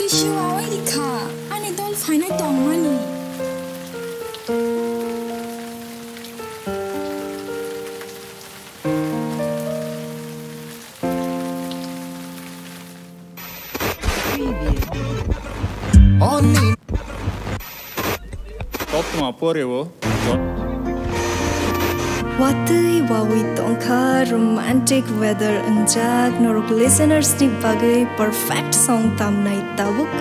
Shiwa wai dikha, ane dol final tong mani. Top ma porevo. Watui wawi tongkha romantic weather anjak norok listeners ni bagai perfect song tamnai tabuk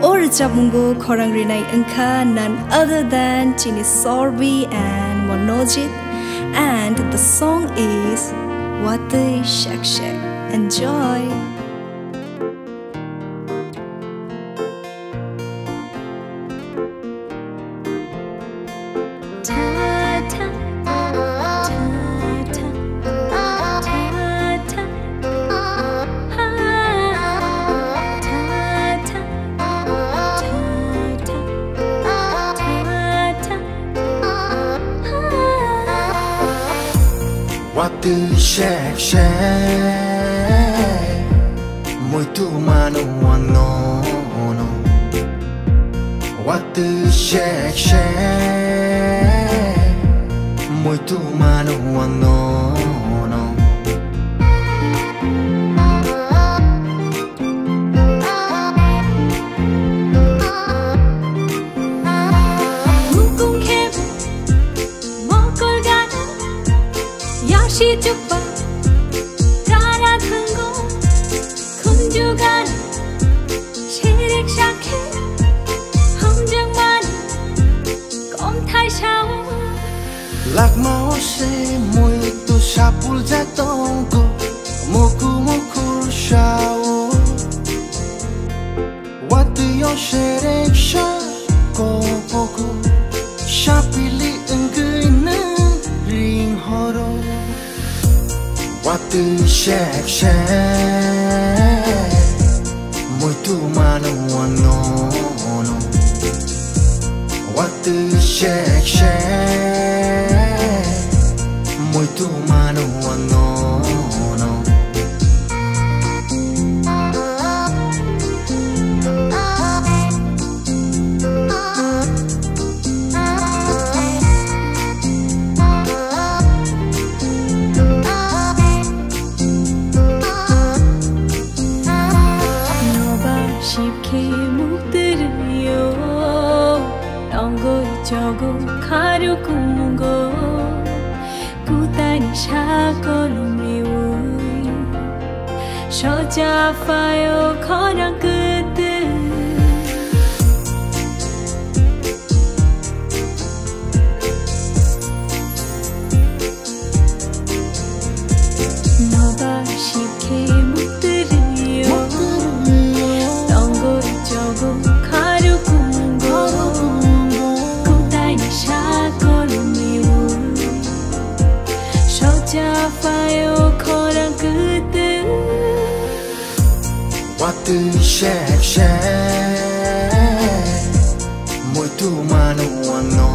or jamungo khorang rinai angkha none other than Chini Sorbi and Monojit, and the song is Watui Shak Shak. Enjoy. Watui shak shak, muito mano no no. Watui shak shak, muito mano no no. Yashi Juba, Tara Tango, Kunjugan, Shirik Shake, Hamjang Man, Kom Thai Shao. Lạc máu se muito sapul jatongo, moku moku shao. Watui yo shirik shak kopoku, shapili engui na ring horo. Watui shak shak, muito mano no no. Watui shak shak, muito mano no no. Jogo karu kumungo kutani shakolumriui shoja fayo korang kutu noba shipke muturiyo dongo jogo karu kumungo Watui shak shak, muito mano no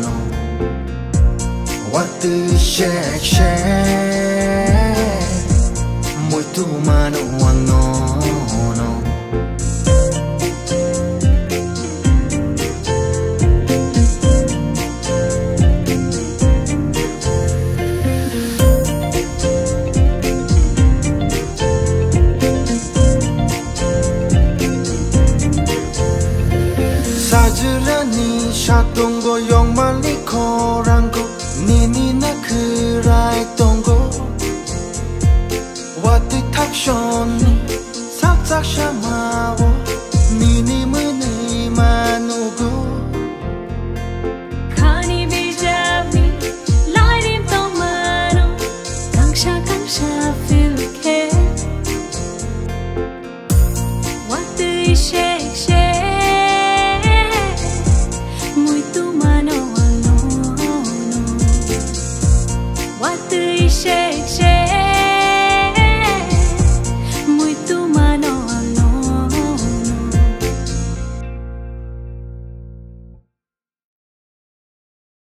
no. Watui shak shak, muito mano no no. Sajurani shatongo yong mali korango, nini na kurai tongo. Watui takshoni saksak shamawo, nini muni manugo. Kani bijabi lairim tomano, kangsha kangsha feel ke.